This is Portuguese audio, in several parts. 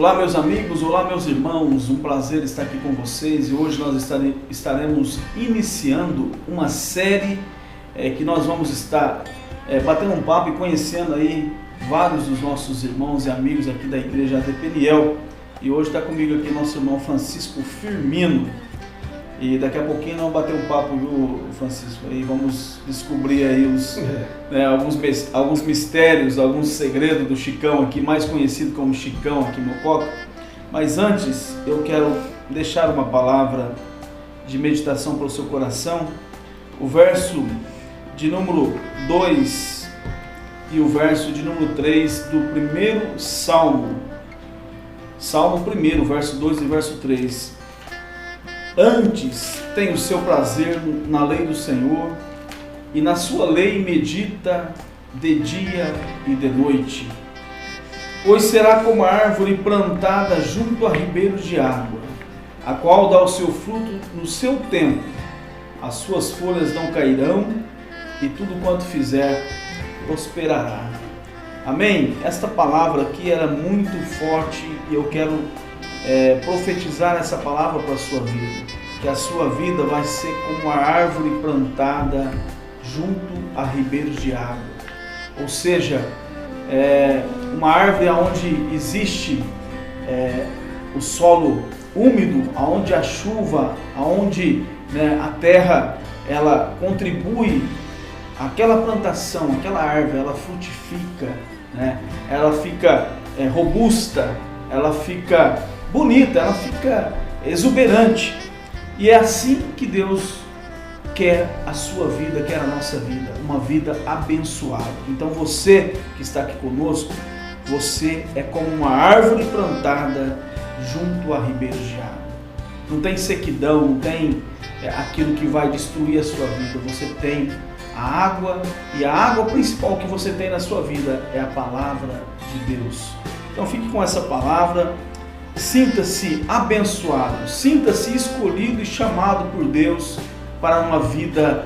Olá meus amigos, olá meus irmãos, um prazer estar aqui com vocês e hoje nós estaremos iniciando uma série que nós vamos estar batendo um papo e conhecendo aí vários dos nossos irmãos e amigos aqui da igreja AD Peniel. E hoje está comigo aqui nosso irmão Francisco Firmino e daqui a pouquinho nós vamos bater um papo, viu, Francisco? E vamos descobrir aí alguns mistérios, alguns segredos do Chicão aqui, mais conhecido como Chicão aqui no Mococa. Mas antes eu quero deixar uma palavra de meditação para o seu coração. O verso de número 2 e o verso de número 3 do primeiro Salmo. Salmo 1, verso 2 e verso 3. Antes tem o seu prazer na lei do Senhor, e na sua lei medita de dia e de noite. Pois será como a árvore plantada junto a ribeiros de água, a qual dá o seu fruto no seu tempo, as suas folhas não cairão, e tudo quanto fizer prosperará. Amém? Esta palavra aqui era muito forte e eu quero profetizar essa palavra para a sua vida, que a sua vida vai ser como a árvore plantada junto a ribeiros de água, ou seja, uma árvore onde existe o solo úmido, onde a chuva, onde a terra ela contribui, aquela plantação, aquela árvore, ela frutifica, ela fica robusta, ela fica bonita, ela fica exuberante. E é assim que Deus quer a sua vida, quer a nossa vida, uma vida abençoada. Então você que está aqui conosco, você é como uma árvore plantada junto a ribeiros de água. Não tem sequidão, não tem aquilo que vai destruir a sua vida. Você tem a água, e a água principal que você tem na sua vida é a palavra de Deus. Então fique com essa palavra. Sinta-se abençoado, sinta-se escolhido e chamado por Deus para uma vida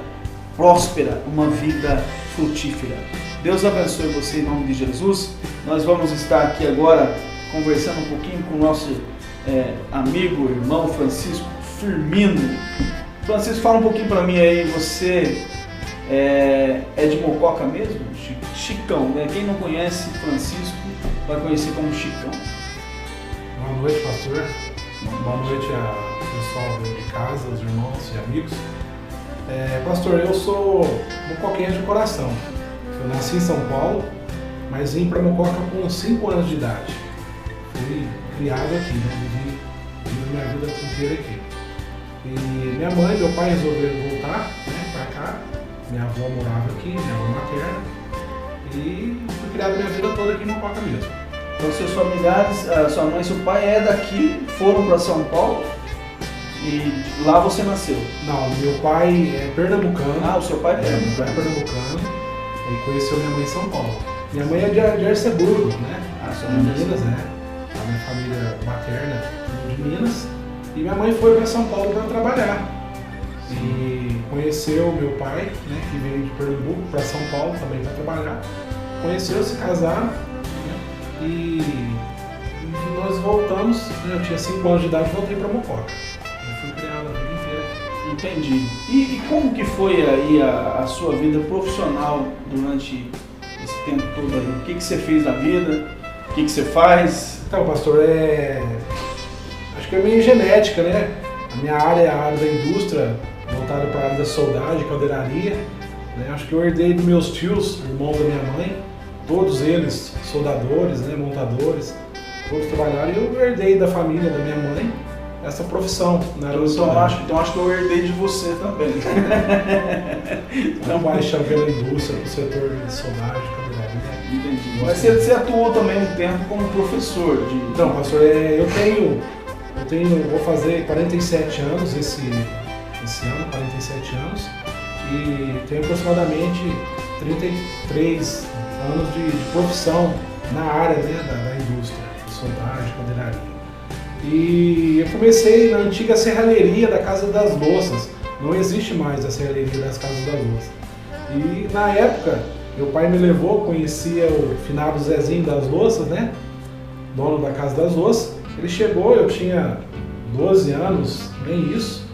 próspera, uma vida frutífera. Deus abençoe você em nome de Jesus. Nós vamos estar aqui agora conversando um pouquinho com o nosso amigo, irmão Francisco Firmino. Francisco, fala um pouquinho para mim aí, você é de Mococa mesmo? Chicão, né? Quem não conhece Francisco vai conhecer como Chicão. Boa noite, pastor. Boa noite ao pessoal de casa, os irmãos e amigos. Pastor, eu sou mocoquense de coração. Eu nasci em São Paulo, mas vim para Mococa com 5 anos de idade. Fui criado aqui, vivi minha vida inteira aqui. E minha mãe e meu pai resolveram voltar para cá. Minha avó morava aqui, minha avó materna. E fui criado minha vida toda aqui em Mococa mesmo. Então seus familiares, sua mãe e seu pai é daqui, foram para São Paulo e lá você nasceu? Não, meu pai é pernambucano. Ah, o seu pai é pernambucano? Meu pai é pernambucano e conheceu minha mãe em São Paulo. Minha mãe é de Arceburgo, né? Sua mãe de Minas, né? A minha família materna de Minas. E minha mãe foi para São Paulo para trabalhar. E conheceu meu pai, né? Que veio de Pernambuco para São Paulo também para trabalhar. Conheceu, se casaram. E nós voltamos, eu tinha 5 anos de idade e voltei para Mococa. Eu fui criado a vida inteira. Entendi. E como que foi aí a sua vida profissional durante esse tempo todo aí? O que você fez na vida? O que você faz? Então, pastor, acho que é meio genética, né? A minha área é a área da indústria, voltada para a área da soldagem, caldeiraria. Né? Acho que eu herdei dos meus tios, irmãos da minha mãe. Todos eles soldadores, né, montadores, todos trabalharam, e eu herdei da família da minha mãe essa profissão na área então acho que eu herdei de você também. Então paixão pela indústria, pelo setor de soldagem, caldeiraria. Entendi. Mas você atuou também um tempo como professor de... Então, pastor, vou fazer 47 anos esse ano, 47 anos, e tenho aproximadamente 33 anos de profissão na área, né, da indústria, de soldagem, caldeiraria. E eu comecei na antiga serralheria da Casa das Louças. Não existe mais a serralheria das Casas das Louças. E na época, meu pai me levou, conhecia o finado Zezinho das Louças, né? dono da Casa das Ossas. Ele chegou, eu tinha 12 anos, nem isso.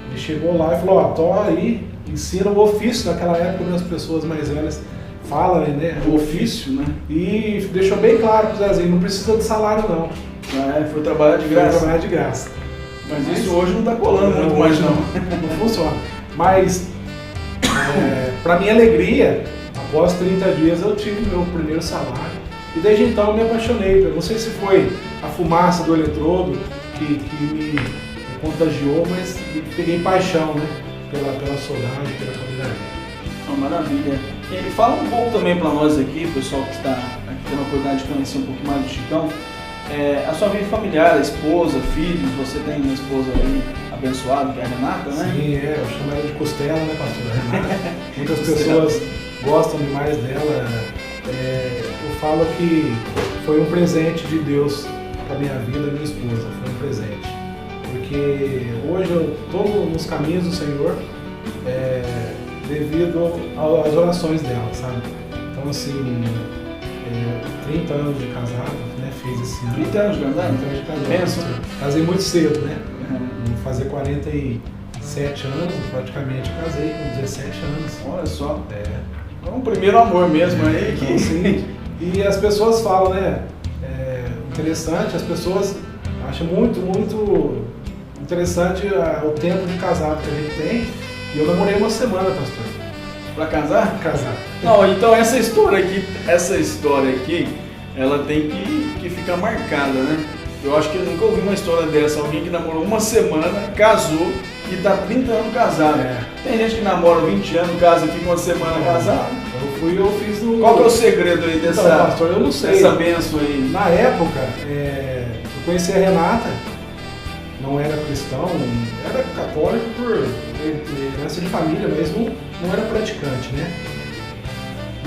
Ele chegou lá e falou, ó, tô aí, ensina o ofício. Naquela época as pessoas mais velhas falam, né? O ofício, né? E deixou bem claro pro Zezinho, não precisa de salário não. Foi trabalhar de graça. Foi trabalhar de graça. Mas isso hoje não tá colando muito mais não. Não funciona. Mas, para minha alegria, após 30 dias eu tive meu primeiro salário. E desde então eu me apaixonei. Eu não sei se foi a fumaça do eletrodo que me contagiou, mas peguei paixão, né? Pela soldagem, pela caminharia. Maravilha. E fala um pouco também para nós aqui, pessoal que está aqui tendo a oportunidade de conhecer um pouco mais do Chicão, a sua vida familiar, esposa, filhos. Você tem uma esposa aí abençoada, que é a Renata, né? Sim, eu chamo ela de Costela, né, pastor? Renata. Muitas pessoas gostam demais dela. Eu falo que foi um presente de Deus para minha vida, minha esposa, foi um presente. Porque hoje eu estou nos caminhos do Senhor devido às orações dela, sabe? Então, assim, 30 anos de casado, né? Fiz esse ano. 30 anos de casado? 30 anos de casado. Pensa. Casei muito cedo, né? Vou fazer 47 anos, praticamente eu casei com 17 anos. Olha só. É um primeiro amor mesmo aí. Então, sim. E as pessoas falam, né? Interessante, as pessoas acham muito interessante o tempo de casado que a gente tem. E eu namorei uma semana, pastor. Pra casar? Casar. Não, então essa história aqui, ela tem que ficar marcada, né? Eu acho que eu nunca ouvi uma história dessa. Alguém que namorou uma semana, casou e tá 30 anos casado. Tem gente que namora 20 anos, casa e fica uma semana casado. Eu fiz o... Qual que é o segredo aí dessa, então, pastor, eu não sei. dessa bênção aí? Na época, eu conheci a Renata, não era cristão, era católico por herança de família, mas não era praticante, né?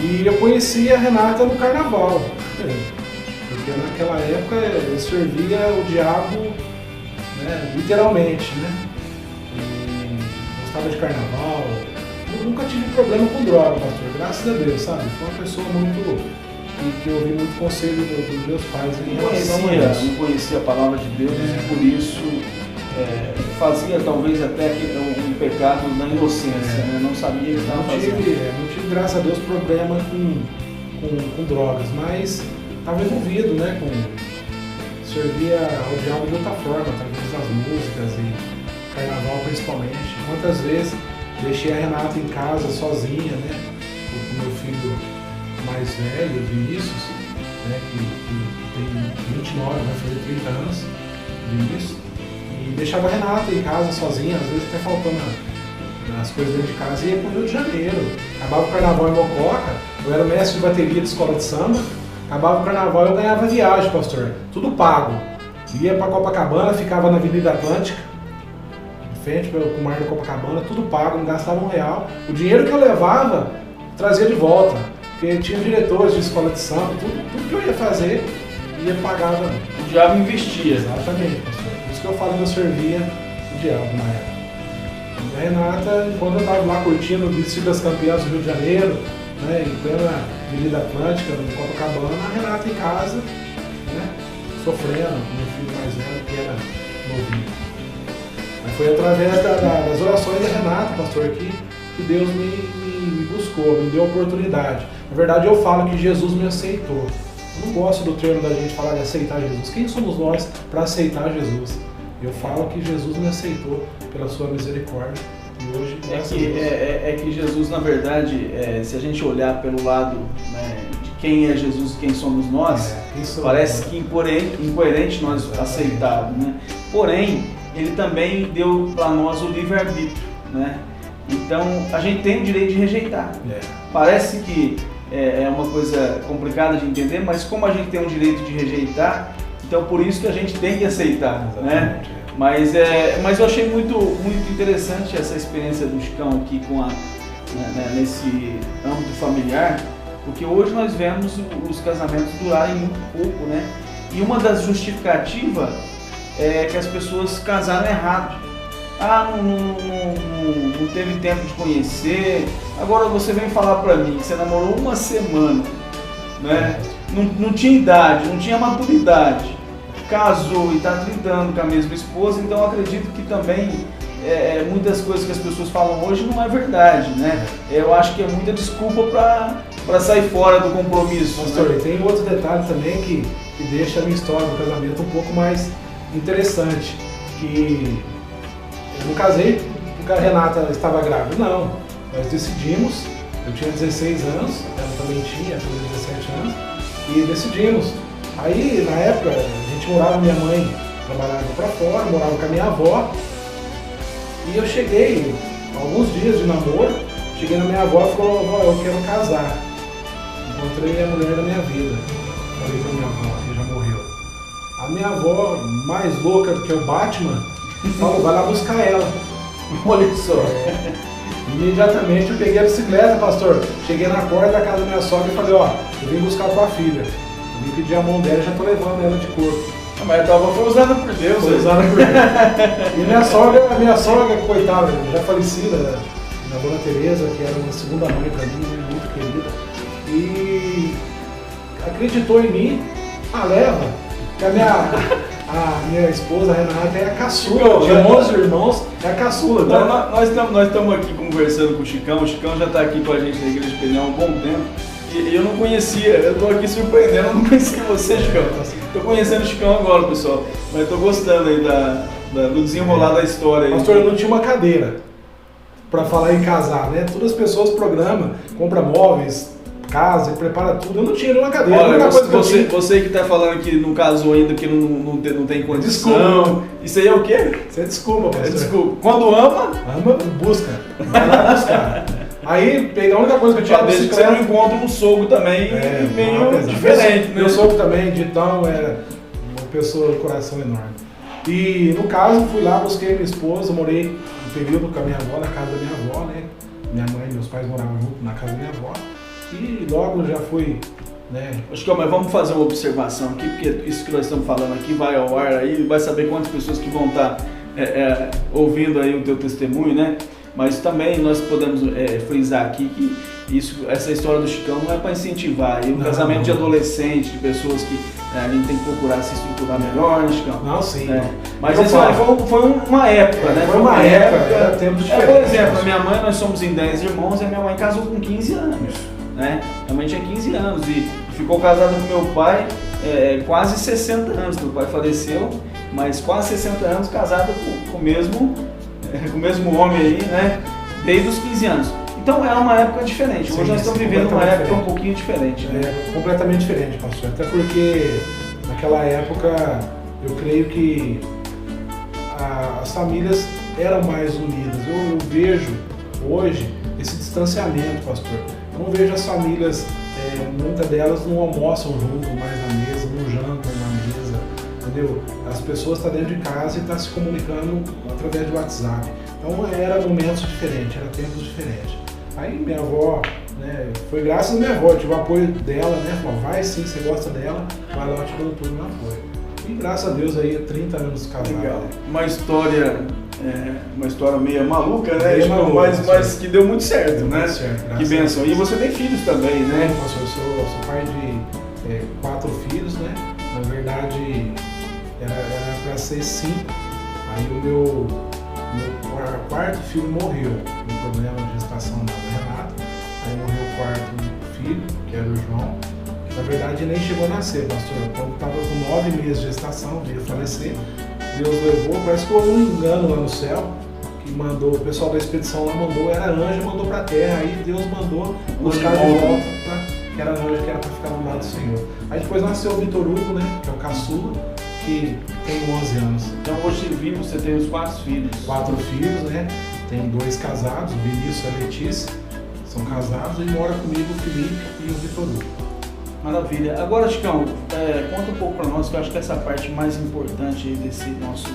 E eu conheci a Renata no carnaval, porque naquela época eu servia o diabo, né, literalmente, né? E gostava de carnaval. Eu nunca tive problema com droga, pastor, graças a Deus, sabe? Foi uma pessoa que eu ouvi muito conselho dos meus pais em relação a isso. Não conhecia a palavra de Deus e por isso fazia talvez até um pecado da inocência, né? Não sabia o que estava fazendo. Não tive, graças a Deus, problema com drogas, mas estava envolvido, né? Servia ao diabo de outra forma, através das músicas e carnaval principalmente. Quantas vezes deixei a Renata em casa sozinha, né? Com o meu filho mais velho, Vinícius, né? Que tem 29, vai fazer 30 anos, Vinícius. E deixava a Renata em casa sozinha, às vezes até faltando as coisas dentro de casa, e ia pro Rio de Janeiro. Acabava o carnaval em Mococa, eu era mestre de bateria de escola de samba, acabava o carnaval e eu ganhava viagem, pastor, tudo pago. Ia pra Copacabana, ficava na Avenida Atlântica, de frente pro mar da Copacabana, tudo pago, não gastava R$1. O dinheiro que eu levava, trazia de volta, porque tinha diretores de escola de samba, tudo que eu ia fazer, pagava. O diabo investia. Exatamente, pastor. Que eu falo que eu servia o diabo na época. E a Renata, quando eu estava lá curtindo o desfile das campeãs do Rio de Janeiro, né, em plena Avenida Atlântica, no Copacabana, a Renata em casa, né, sofrendo, com meu filho mais velho, que era novinho. Mas foi através das orações da Renata, pastor, que Deus me buscou, me deu a oportunidade. Na verdade, eu falo que Jesus me aceitou. Eu não gosto do termo da gente falar de aceitar Jesus. Quem somos nós para aceitar Jesus? Eu falo que Jesus me aceitou pela sua misericórdia e hoje é que Jesus, na verdade, se a gente olhar pelo lado, né, de quem é Jesus e quem somos nós, parece que incoerente nós aceitarmos, né? Porém, ele também deu para nós o livre-arbítrio, né? Então, a gente tem o direito de rejeitar. Parece que é uma coisa complicada de entender, mas como a gente tem o direito de rejeitar, então por isso que a gente tem que aceitar, né? Mas eu achei muito interessante essa experiência do Chicão aqui nesse âmbito familiar, porque hoje nós vemos os casamentos durarem muito pouco, né? E uma das justificativas é que as pessoas casaram errado. Não teve tempo de conhecer. Agora você vem falar pra mim que você namorou uma semana, né? não tinha idade, não tinha maturidade, casou e está lidando com a mesma esposa, então eu acredito que também muitas coisas que as pessoas falam hoje não é verdade, né? Eu acho que é muita desculpa para sair fora do compromisso. Pastor, né? e tem outro detalhe também que deixa a minha história do casamento um pouco mais interessante, que eu não casei porque a Renata estava grávida, não. Nós decidimos, eu tinha 16 anos, ela também tinha 17 anos, e decidimos. Aí, na época, a gente morava, minha mãe trabalhava para fora, morava com a minha avó, e eu cheguei, alguns dias de namoro, cheguei na minha avó e falei, vó, eu quero casar. Encontrei a mulher da minha vida. Falei pra minha avó, que já morreu. A minha avó, mais louca do que o Batman, falou, vai lá buscar ela. Olha só. Imediatamente eu peguei a bicicleta, pastor. Cheguei na porta da casa da minha sogra e falei, ó, eu vim buscar tua filha. Eu vim pedir a mão dela e já tô levando ela de corpo. Mas a tua avó foi usada por Deus. Foi usada por Deus. E a minha sogra, coitada, já falecida, a dona Tereza, que era uma segunda mãe pra mim, muito querida, e acreditou em mim, leva, que a minha esposa, a Renata, é a caçula, de 11 irmãos, é a caçula. Tá? Nós estamos aqui conversando com o Chicão já está aqui com a gente na Igreja de Peneira há um bom tempo, e eu não conhecia, eu estou aqui surpreendendo, eu não conhecia você, Chicão. Estou conhecendo o Chicão agora, pessoal, mas estou gostando aí do desenrolar da história. Aí. Pastor, eu não tinha uma cadeira para falar em casar, né? Todas as pessoas programam, compram móveis, casa e prepara tudo. Eu não tinha nenhuma cadeira. Olha, você que está falando que não casou ainda, que não tem condição. Desculpa. Isso aí é o quê? Isso é desculpa, pastor. Desculpa. Quando ama? Ama, busca. Vai lá buscar. Aí, a única coisa que eu tinha... Desde que você não encontra um sogro também meio diferente, né? Meu sogro também, Ditão, era uma pessoa de coração enorme. E, no caso, fui lá, busquei minha esposa, morei um período com a minha avó, na casa da minha avó, né? Minha mãe e meus pais moravam junto na casa da minha avó. E logo já fui, né? Acho que, mas vamos fazer uma observação aqui, porque isso que nós estamos falando aqui vai ao ar aí, vai saber quantas pessoas que vão estar ouvindo aí o teu testemunho, né? Mas também nós podemos frisar aqui que essa história do Chicão não é para incentivar aí um casamento de adolescente, de pessoas que a gente tem que procurar se estruturar melhor, né, Chicão? Não, sim. Mas isso foi uma época, né? Foi uma época, era tempo diferente. Por exemplo, a minha mãe, nós somos em 10 irmãos e a minha mãe casou com 15 anos. Né? Minha mãe tinha 15 anos e ficou casada com meu pai quase 60 anos. Meu pai faleceu, mas quase 60 anos casada com o mesmo homem aí, né? Desde os 15 anos. Então era uma época diferente. Hoje nós estamos vivendo uma época um pouquinho diferente. Né? Completamente diferente, pastor. Até porque naquela época eu creio que as famílias eram mais unidas. Eu vejo hoje esse distanciamento, pastor. Eu não vejo as famílias, muitas delas não almoçam junto mais na mesa, não jantam na mesa, entendeu? As pessoas estão dentro de casa e estão se comunicando através do WhatsApp. Então era momentos diferentes, era tempos diferentes. Aí minha avó, né, foi graças à minha avó, eu tive o apoio dela, né? Falou, vai sim, você gosta dela, vai lá, eu te dou tudo no apoio. E graças a Deus aí, 30 anos casados. Legal. Uma história meio maluca, né? Meio maluca, mas que deu muito certo, deu né? Muito certo, que bênção. E você tem filhos também, né? Pastor, eu sou pai de 4 filhos, né? Na verdade, era para ser 5. Aí o meu quarto filho morreu, um problema de gestação da Renata. Aí morreu o quarto filho, que era o João. Na verdade, nem chegou a nascer, pastor. Quando estava com 9 meses de gestação, veio falecer. Deus levou, parece que houve um engano lá no céu, que mandou, o pessoal da expedição lá mandou, era anjo, mandou para a terra, aí Deus mandou buscar de volta, que era anjo, que era para ficar no lado do Senhor. Aí depois nasceu o Vitor Hugo, né, que é o caçula, que tem 11 anos. Então hoje vivo, você tem os 4 filhos. 4 filhos, né, tem 2 casados, o Vinícius e a Letícia, são casados, e mora comigo o Felipe e o Vitor Hugo. Maravilha. Agora, Chicão, conta um pouco para nós, que eu acho que essa é a parte mais importante aí desse nosso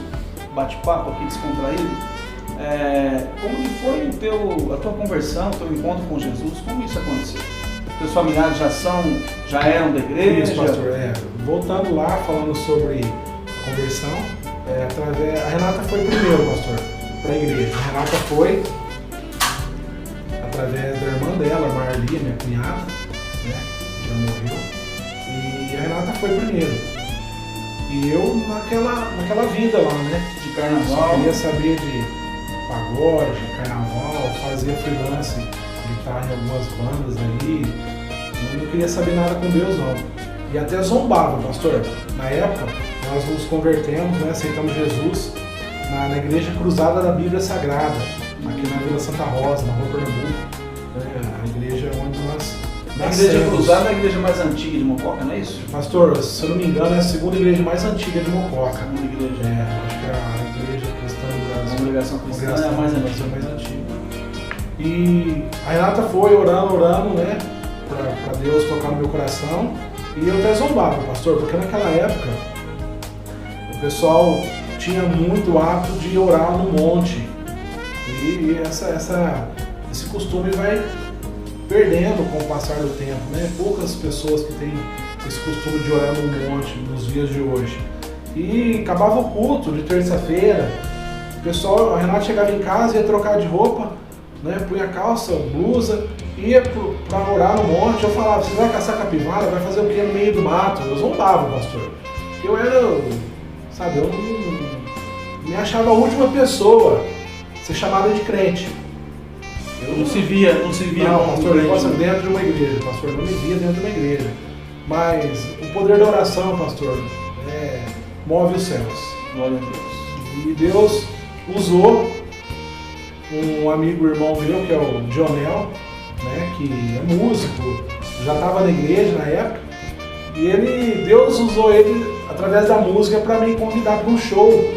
bate-papo aqui descontraído. Como que foi a tua conversão, o teu encontro com Jesus? Como isso aconteceu? Teus familiares já eram da igreja? Isso, pastor. Voltando lá, falando sobre conversão, a Renata foi primeiro, pastor, para a igreja. A Renata foi através da irmã dela, Marli, minha cunhada, né? Já morreu. a Renata foi primeiro. E eu naquela vida lá, né? De Só carnaval. queria saber de pagode, carnaval, fazia freelance, guitarra em algumas bandas aí. Eu não queria saber nada com Deus, não. E até zombava, pastor. Na época, nós nos convertemos, né? Aceitamos Jesus na Igreja Cruzada da Bíblia Sagrada, aqui na Vila Santa Rosa, na Rua Pernambuco. A igreja onde nós A Igreja Cruzada é a igreja mais antiga de Mococa, não é isso? Pastor, se eu não me engano, é a segunda igreja mais antiga de Mococa. Segunda igreja. Acho que é a Igreja Cristã do Brasil. A congregação cristã é a mais antiga. E a Renata foi orando, né? Pra Deus tocar no meu coração. E eu até zombava, pastor, porque naquela época o pessoal tinha muito hábito de orar no monte. E esse costume vai perdendo com o passar do tempo, né? Poucas pessoas que têm esse costume de orar no monte nos dias de hoje. E acabava o culto de terça-feira, o pessoal, a Renata chegava em casa, ia trocar de roupa, né? Punha calça, blusa, ia para orar no monte. Eu falava, você vai caçar capivara, vai fazer o quê no meio do mato? Eu zombava, pastor. Eu era, sabe, eu não me achava a última pessoa a ser chamada de crente. Eu não se via não, pastor, eu posso dentro de uma igreja, pastor, não me via dentro de uma igreja. Mas o poder da oração, pastor, move os céus. Glória a Deus. E Deus usou um amigo, irmão meu, que é o Dionel, né, que é músico, já estava na igreja na época, e Deus usou ele através da música para me convidar para um show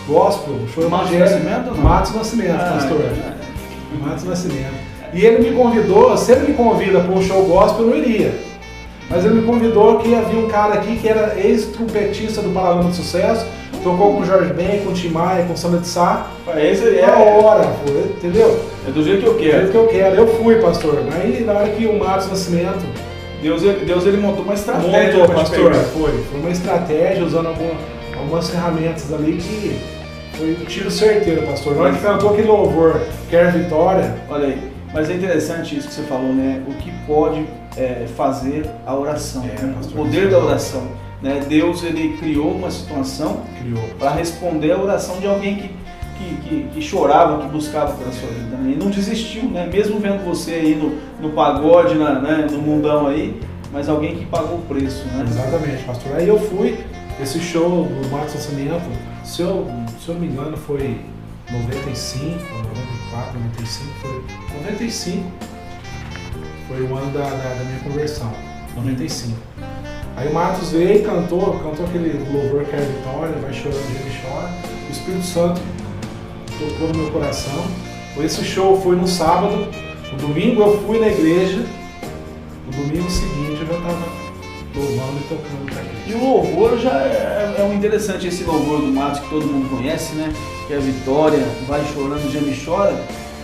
gospel, um show evangélico. Matos Nascimento, pastor. Matos Nascimento. E ele me convidou, se ele me convida para um show gospel, eu não iria. Mas ele me convidou que havia um cara aqui que era ex-trompetista do Paralama de Sucesso, tocou com o Jorge Ben, com o Tim Maia, com o Sandra de Sá. Esse é a hora, entendeu? É do jeito que eu quero. Do jeito que eu quero. Eu fui, pastor. Aí na hora que o Matos Nascimento... Deus ele montou uma estratégia. Montou, pastor. Foi uma estratégia usando algumas ferramentas ali que foi um tiro certeiro, pastor. Na hora que cantou aquele louvor, Quer Vitória... Olha aí. Mas é interessante isso que você falou, né? O que pode fazer a oração, né? O poder da oração, né? Deus ele criou uma situação para responder a oração de alguém que chorava, que buscava pela sua vida, né? E não desistiu, né? Mesmo vendo você aí no pagode, né? No mundão aí, mas alguém que pagou o preço, né? Exatamente, pastor. Aí eu fui, esse show do Matos Nascimento, se eu não me engano foi 95, 94, 95, foi 95, foi o ano da minha conversão, 95. Aí o Matos veio e cantou aquele louvor Quer Vitória, Vai Chorando, Ele Chora. O Espírito Santo tocou no meu coração. Esse show foi no sábado, no domingo eu fui na igreja, no domingo seguinte eu já estava louvando e tocando pra igreja. E o louvor já é um interessante, esse louvor do Matos que todo mundo conhece, né? Que é a Vitória, Vai Chorando, Geme e Chora.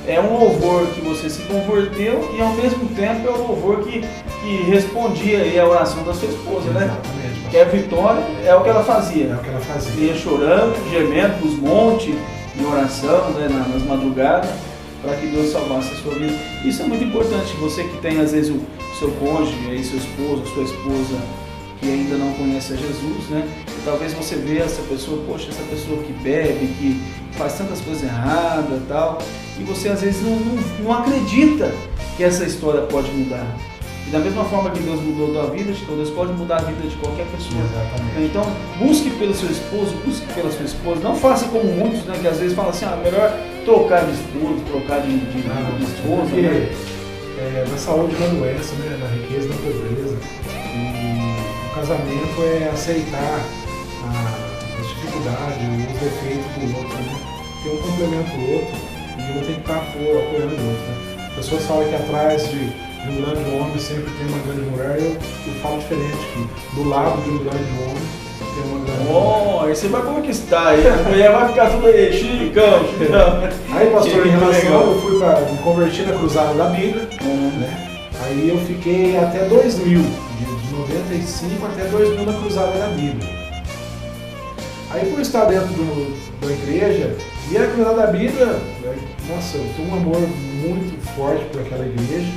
É um louvor que você se converteu e ao mesmo tempo é um louvor que respondia aí a oração da sua esposa, né? Exatamente. Que a Vitória é o que ela fazia. É o que ela fazia. Ia chorando, gemendo nos montes, em oração, né? Nas madrugadas, para que Deus salvasse a sua vida. Isso é muito importante. Você que tem às vezes o seu cônjuge, aí, seu esposo, sua esposa, que ainda não conhece a Jesus, né? E talvez você veja essa pessoa, poxa, essa pessoa que bebe, que faz tantas coisas erradas e tal, e você às vezes não acredita que essa história pode mudar. E da mesma forma que Deus mudou a tua vida, Deus pode mudar a vida de qualquer pessoa. Exatamente. Então, busque pelo seu esposo, busque pela sua esposa. Não faça como muitos, né, que às vezes falam assim, melhor trocar de esposo, trocar de esposa. Porque né? na saúde não doença, né? Na riqueza da pobreza. E o casamento é aceitar as dificuldades, os defeitos do outro, né? Porque um complementa o outro e um tem que estar apoiando o outro. Né? As pessoas falam que atrás de um grande homem sempre tem uma grande mulher, eu falo diferente, que do lado de um grande homem tem uma grande mulher. Aí você vai conquistar, aí a mulher vai ficar tudo aí, chicão. Aí, pastor, em relação, legal. eu fui me convertir na Cruzada da Bíblia, né? Aí eu fiquei até 2000, de 95 até 2000 na Cruzada da Bíblia. Aí por estar dentro da igreja, e a Cruzada da Bíblia, nossa, eu tenho um amor muito forte por aquela igreja.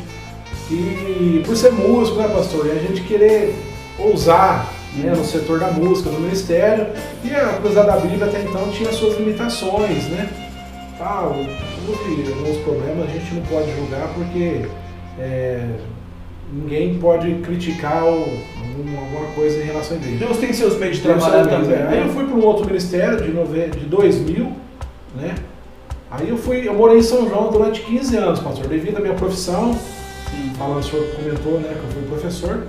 E por ser músico, né, pastor? E a gente querer ousar, né, no setor da música, no ministério, e apesar da Bíblia até então tinha suas limitações, né? Houve alguns problemas, a gente não pode julgar porque ninguém pode criticar alguma coisa em relação a Deus. Deus tem seus meios de trabalhar também. Aí eu fui para um outro ministério de 2000, né? Aí eu morei em São João durante 15 anos, pastor, devido à minha profissão. Falando, o senhor comentou, né, que eu fui professor.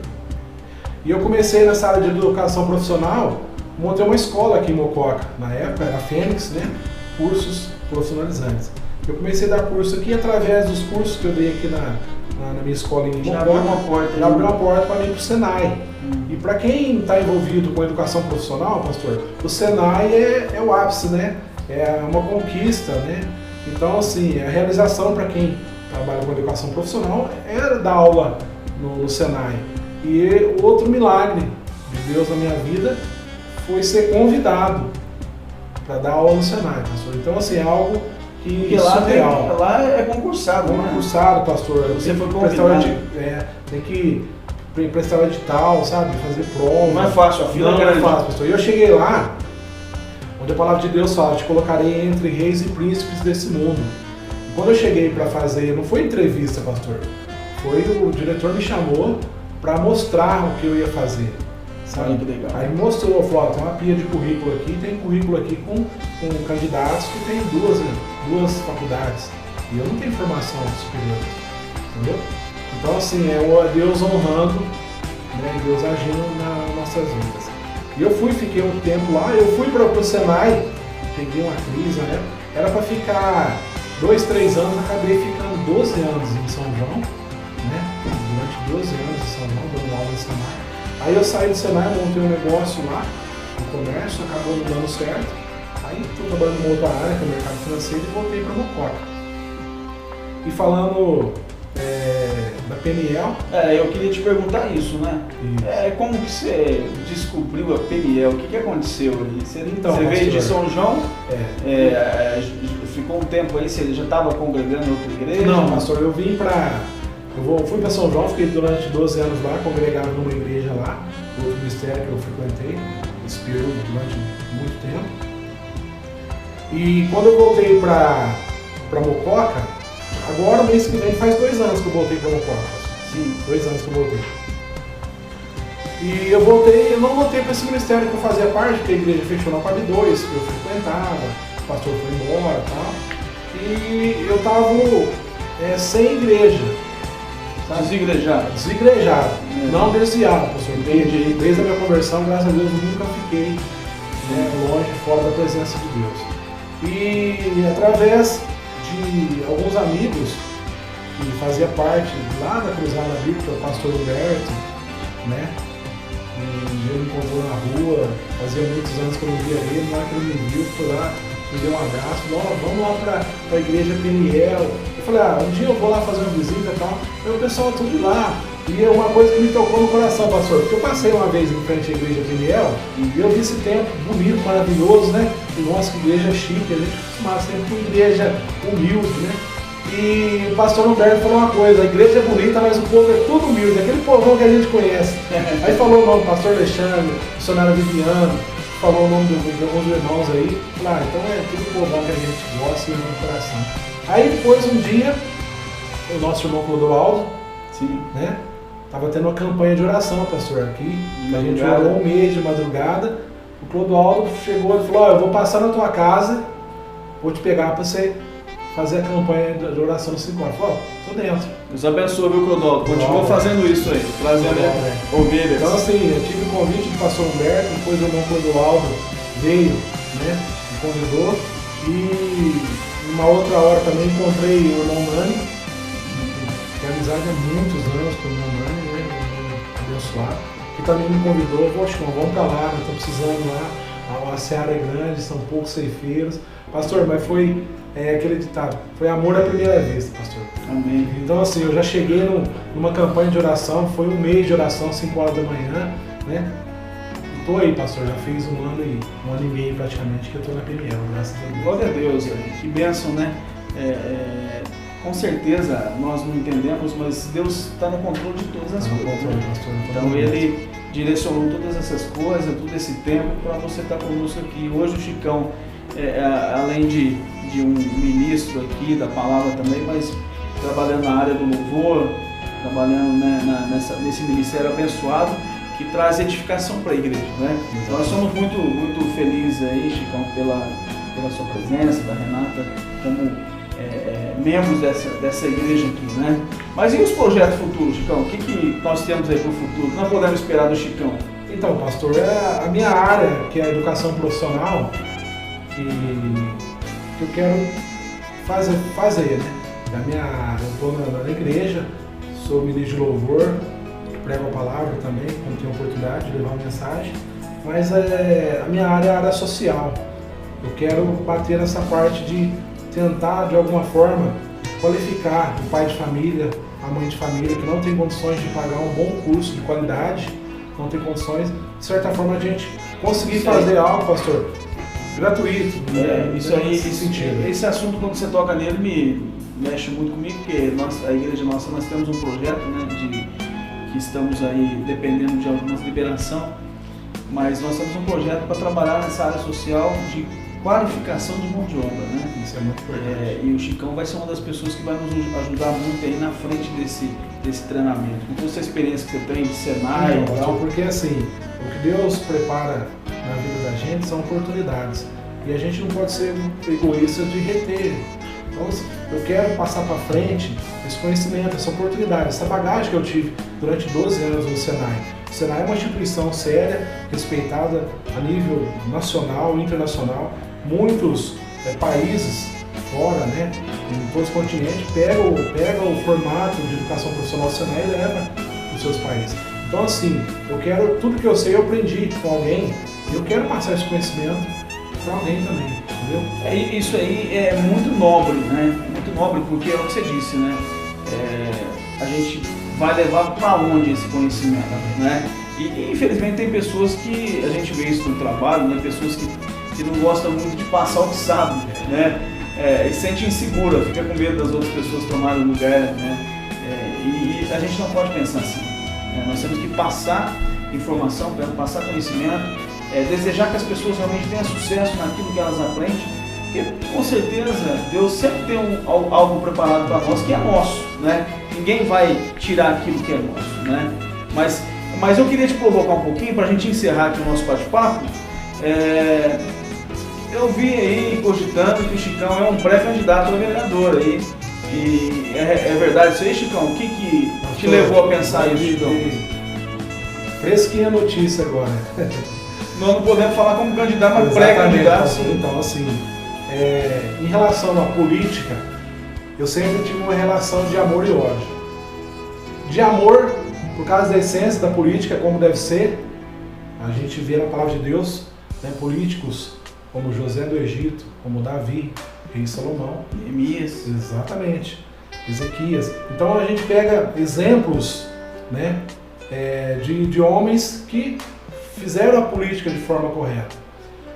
E eu comecei nessa área de educação profissional, montei uma escola aqui em Mococa. Na época era a Fênix, né? Cursos profissionalizantes. Eu comecei a dar curso aqui através dos cursos que eu dei aqui na minha escola em Mococa. Já abriu uma porta para mim para o Senai. E para quem está envolvido com a educação profissional, pastor, o Senai é o ápice, né? É uma conquista, né? Então, assim, a realização para quem trabalha com educação profissional era dar aula no Senai. E outro milagre de Deus na minha vida foi ser convidado para dar aula no Senai, pastor. Então, assim, é algo que surreal. Lá é concursado, né? Concursado, pastor. Você foi convidado. Tem que prestar o edital, sabe? Fazer prova. Não é fácil, a fila não é fácil, pastor. E eu cheguei lá, onde a palavra de Deus fala, te colocarei entre reis e príncipes desse mundo. Quando eu cheguei para fazer, não foi entrevista, pastor, foi o diretor me chamou para mostrar o que eu ia fazer, sabe? Que legal. Aí me mostrou, falou, tem uma pia de currículo aqui, tem currículo aqui com candidatos que tem duas faculdades, e eu não tenho formação superior, entendeu? Então, assim, é Deus honrando, né, Deus agindo nas nossas vidas. E eu fiquei um tempo lá, eu fui para o Senai, peguei uma crise, né? Era para ficar 2, 3 anos, acabei ficando 12 anos em São João, né? Durante 12 anos em São João, dando aula no Senai. Aí eu saí do Senai, montei um negócio lá, no comércio, acabou não dando certo. Aí estou trabalhando numa outra área, que é o mercado financeiro, e voltei para Mococa. E falando da Peniel... eu queria te perguntar isso, né? Isso. Como que você descobriu a Peniel? O que aconteceu ali? Você veio de São João? Ficou um tempo aí, você já estava congregando em outra igreja? Não, pastor, eu fui para São João, fiquei durante 12 anos lá, congregava numa igreja lá, outro ministério que eu frequentei, esse período durante muito tempo. E quando eu voltei para Mococa, agora, mês que vem, faz 2 anos que eu voltei para Mococa. Sim. 2 anos que eu voltei. E eu não voltei para esse ministério que eu fazia parte, porque a igreja fechou na Pab 2, que eu frequentava, o pastor foi embora e tal. E eu estava sem igreja. Sabe? Desigrejado. Desigrejado. Não desviado, pastor. Desde a minha conversão, graças a Deus, eu nunca fiquei longe, fora da presença de Deus. E através de alguns amigos que fazia parte lá da Cruzada Bíblica, o pastor Humberto, né? E ele me encontrou na rua, fazia muitos anos que eu não via ele, na hora que ele me viu, foi lá, me deu um abraço, falou, vamos lá para a igreja Peniel. Eu falei, um dia eu vou lá fazer uma visita e tal. Aí o pessoal tudo lá. E é uma coisa que me tocou no coração, pastor, porque eu passei uma vez em frente à igreja Peniel e eu vi esse templo bonito, maravilhoso, né? E nossa, que igreja chique, a gente costumava sempre com igreja humilde, né? E o pastor Humberto falou uma coisa, a igreja é bonita, mas o povo é tudo humilde, aquele povão que a gente conhece. Aí falou o nome do pastor Alexandre, missionário Viviano, falou o nome de alguns irmãos aí. Então é tudo povão que a gente gosta e no coração. Aí depois, um dia, o nosso irmão Clodoaldo, sim, né? Tava tendo uma campanha de oração, pastor, aqui. A gente orou um mês de madrugada. O Clodoaldo chegou e falou, eu vou passar na tua casa, vou te pegar para você fazer a campanha de oração no 5 horas. Falou, tô dentro. Deus abençoe, viu, Clodoaldo? Continua fazendo isso aí, trazendo ovelhas. Então, assim, eu tive o convite do pastor Humberto, depois o irmão Clodoaldo veio, né, me convidou. E numa outra hora também encontrei o irmão Nani, que amizade há muitos anos com o irmão Nani, né, abençoado, que também me convidou, poxa, vamos para lá, nós estamos precisando lá, a seara é grande, são poucos ceifeiros. Pastor, mas foi aquele ditado, foi amor à primeira vista, pastor. Amém. Então, assim, eu já cheguei numa campanha de oração, foi um mês de oração, 5 horas da manhã, né? E tô aí, pastor, já fiz um ano e meio praticamente que eu tô na Peniel, graças a Deus. Glória a Deus, que bênção, né? com certeza nós não entendemos, mas Deus está no controle de todas as coisas. Então Ele direcionou todas essas coisas, todo esse tempo para você estar conosco aqui. Hoje o Chicão, além de um ministro aqui da palavra também, mas trabalhando na área do louvor, trabalhando, né, nesse ministério abençoado que traz edificação para a igreja, né? Então, nós somos muito felizes aí, Chicão, pela sua presença, da Renata, como membros dessa igreja aqui, né? Mas e os projetos futuros, Chicão? O que nós temos aí para o futuro? O que nós podemos esperar do Chicão? Então, pastor, a minha área, que é a educação profissional, que eu quero fazer, né? Eu estou na igreja, sou ministro de louvor, prego a palavra também, quando tenho oportunidade de levar uma mensagem, mas a minha área é a área social. Eu quero bater nessa parte de tentar, de alguma forma, qualificar o pai de família, a mãe de família, que não tem condições de pagar um bom curso de qualidade, não tem condições, de certa forma, a gente conseguir fazer algo, pastor, gratuito. Esse assunto, quando você toca nele, me mexe muito comigo, porque a igreja nossa, nós temos um projeto, né, que estamos aí dependendo de algumas liberação, mas nós temos um projeto para trabalhar nessa área social de qualificação de mão de obra, né? Isso é muito importante. E o Chicão vai ser uma das pessoas que vai nos ajudar muito aí na frente desse treinamento. Com toda essa experiência que você tem de Senai e tal. Porque assim, o que Deus prepara na vida da gente são oportunidades. E a gente não pode ser egoísta de reter. Então, eu quero passar para frente esse conhecimento, essa oportunidade, essa bagagem que eu tive durante 12 anos no Senai. O Senai é uma instituição séria, respeitada a nível nacional e internacional. Muitos países fora, né, em todos os continentes, pega o formato de educação profissional do Senai e leva para os seus países. Então, assim, eu quero, tudo que eu sei eu aprendi com alguém, e eu quero passar esse conhecimento para alguém também, entendeu? Isso aí é muito nobre, né? Muito nobre, porque é o que você disse, né? A gente vai levar para onde esse conhecimento, né? E infelizmente tem pessoas que, a gente vê isso no trabalho, né? Pessoas que não gostam muito de passar o que sabe, né? E se sente insegura, fica com medo das outras pessoas tomarem o lugar, né? E a gente não pode pensar assim, né? Nós temos que passar informação, passar conhecimento, desejar que as pessoas realmente tenham sucesso naquilo que elas aprendem, porque com certeza Deus sempre tem algo preparado para nós que é nosso, né? Ninguém vai tirar aquilo que é nosso, né? Mas eu queria te provocar um pouquinho para a gente encerrar aqui o nosso bate-papo. Eu vi aí cogitando que o Chicão é um pré-candidato a vereador aí. E é verdade isso aí, Chicão? O que te levou a pensar isso, Chicão? Fresquinha a notícia agora. Nós não podemos falar como candidato, mas pré-candidato. Então, assim, em relação à política, eu sempre tive uma relação de amor e ódio. De amor, por causa da essência da política, como deve ser, a gente vê na palavra de Deus, né, políticos como José do Egito, como Davi, rei Salomão, Neemias. Exatamente, Ezequias. Então a gente pega exemplos, né, de homens que fizeram a política de forma correta.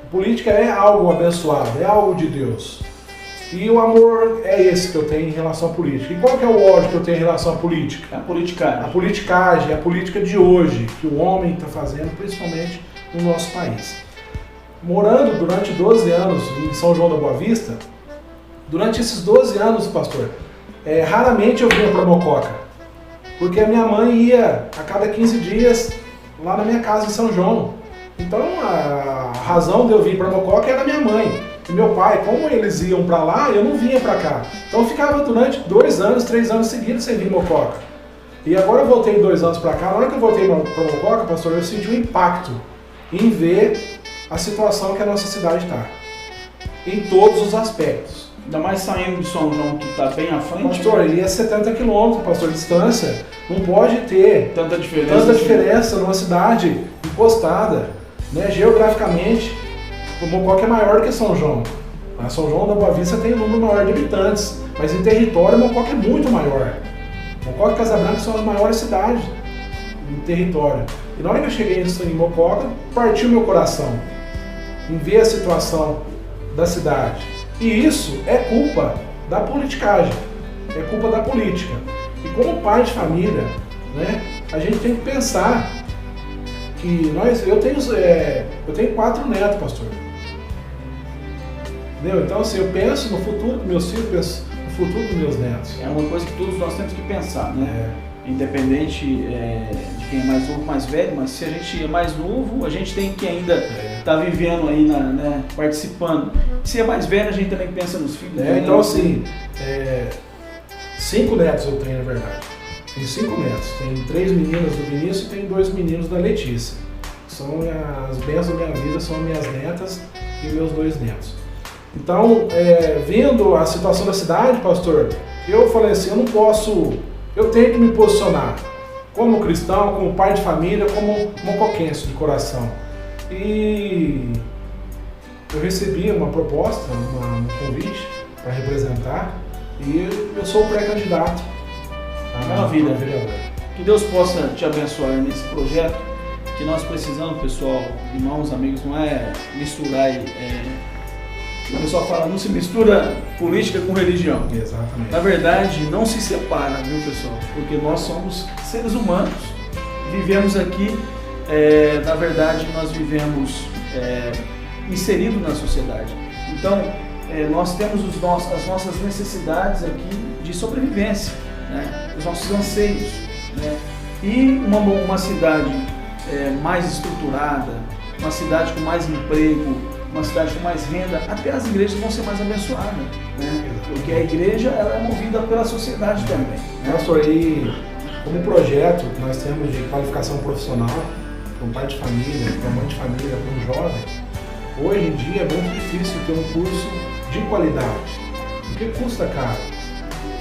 A política é algo abençoado, é algo de Deus. E o amor é esse que eu tenho em relação à política. E qual que é o ódio que eu tenho em relação à política? A politicagem. A politicagem, a política de hoje, que o homem está fazendo, principalmente no nosso país. Morando durante 12 anos em São João da Boa Vista, durante esses 12 anos, pastor, raramente eu vinha para Mococa. Porque a minha mãe ia a cada 15 dias lá na minha casa em São João. Então a razão de eu vir para Mococa era minha mãe. E meu pai, como eles iam para lá, eu não vinha para cá. Então eu ficava durante 2 anos, 3 anos seguidos sem vir em Mococa. E agora eu voltei 2 anos para cá. Na hora que eu voltei para Mococa, pastor, eu senti um impacto em ver a situação que a nossa cidade está. Em todos os aspectos. Ainda mais saindo de São João, que está bem à frente. Pastor, ele é 70 quilômetros, pastor, de distância. Não pode ter tanta diferença numa cidade encostada, né? Geograficamente, o Mococa é maior que São João. A São João da Boa Vista tem um número maior de habitantes, mas em território o Mococa é muito maior. Mococa e Casabranca são as maiores cidades em território. E na hora que eu cheguei em Mococa, partiu meu coração em ver a situação da cidade. E isso é culpa da politicagem. é culpa da política. E como pai de família, né, a gente tem que pensar que eu tenho 4 netos, pastor. Entendeu? Então, assim, eu penso no futuro dos meus filhos, penso no futuro dos meus netos. É uma coisa que todos nós temos que pensar, né? Independente de quem é mais novo ou mais velho, mas se a gente é mais novo, a gente tem que ainda estar vivendo aí, né, participando. Se é mais velho, a gente também pensa nos filhos. Né? Então, assim, 5 netos eu tenho, na verdade. Tenho 5 netos. Tenho 3 meninas do Vinícius e tenho 2 meninos da Letícia. São as bênçãos da minha vida, são minhas netas e meus 2 netos. Então, vendo a situação da cidade, pastor, eu falei assim, eu tenho que me posicionar como cristão, como pai de família, como mocoquense de coração. E eu recebi uma proposta, um convite para representar, e eu sou o pré-candidato. Maravilha. Que Deus possa te abençoar nesse projeto, que nós precisamos, pessoal, irmãos, amigos, não é misturar o pessoal fala, não se mistura política com religião. Exatamente. Na verdade, não se separa, viu, pessoal? Porque nós somos seres humanos, vivemos aqui, na verdade, nós vivemos inseridos na sociedade. Então, nós temos as nossas necessidades aqui de sobrevivência, né? Os nossos anseios, né? E uma cidade mais estruturada, uma cidade com mais emprego, uma cidade com mais renda, até as igrejas vão ser mais abençoadas, né? Porque a igreja ela é movida pela sociedade também. Né? Pastor, e como projeto que nós temos de qualificação profissional, para um pai de família, para uma mãe de família, para um jovem, hoje em dia é muito difícil ter um curso de qualidade, porque custa caro.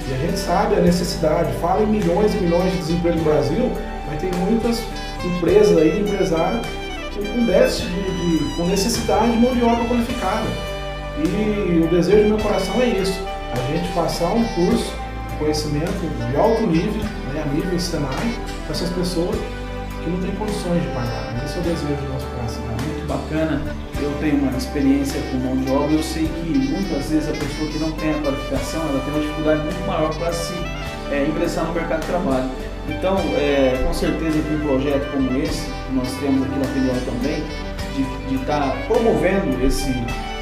E a gente sabe a necessidade, fala em milhões e milhões de desemprego no Brasil, mas tem muitas empresas aí, empresários, com déficit com necessidade de mão de obra qualificada. E o desejo do meu coração é isso, a gente passar um curso de conhecimento de alto nível, né, a nível Senai, para essas pessoas que não têm condições de pagar. Esse é o desejo do nosso coração. Muito bacana, eu tenho uma experiência com mão de obra, eu sei que muitas vezes a pessoa que não tem a qualificação, ela tem uma dificuldade muito maior para se ingressar no mercado de trabalho. Então, com certeza que um projeto como esse, que nós temos aqui na Filial também, de estar promovendo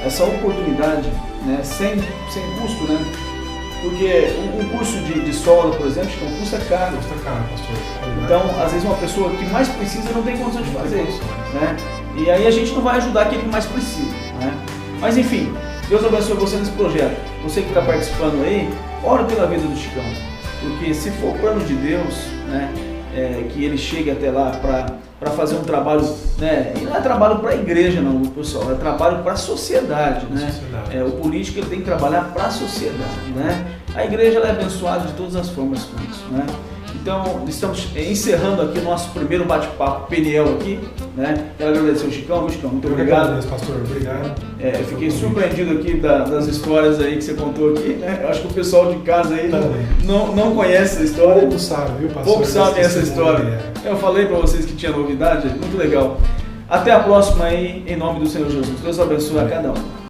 essa oportunidade, né, sem custo, né? Porque um curso de solda, por exemplo, o custo é caro. Custa caro, pastor. Então, às vezes uma pessoa que mais precisa não tem condição de fazer isso, né? E aí a gente não vai ajudar aquele que mais precisa, né? Mas enfim, Deus abençoe você nesse projeto. Você que está participando aí, ora pela vida do Chicão. Porque se for plano de Deus, né, que ele chegue até lá para fazer um trabalho, né, e não é trabalho para a igreja não, pessoal, é trabalho para a sociedade, né? O político ele tem que trabalhar para a sociedade, né? A igreja ela é abençoada de todas as formas com isso, né? Então, estamos encerrando aqui o nosso primeiro bate-papo Peniel aqui, né? Quero agradecer ao Chicão, viu, Chicão? Muito obrigado. Obrigado, pastor. Obrigado. Eu fiquei surpreendido aqui das histórias aí que você contou aqui, né? Eu acho que o pessoal de casa aí não conhece essa história. Pouco sabe, viu, pastor? Pouco sabem essa história. Eu falei para vocês que tinha novidade, muito legal. Até a próxima aí, em nome do Senhor Jesus. Deus abençoe a cada um.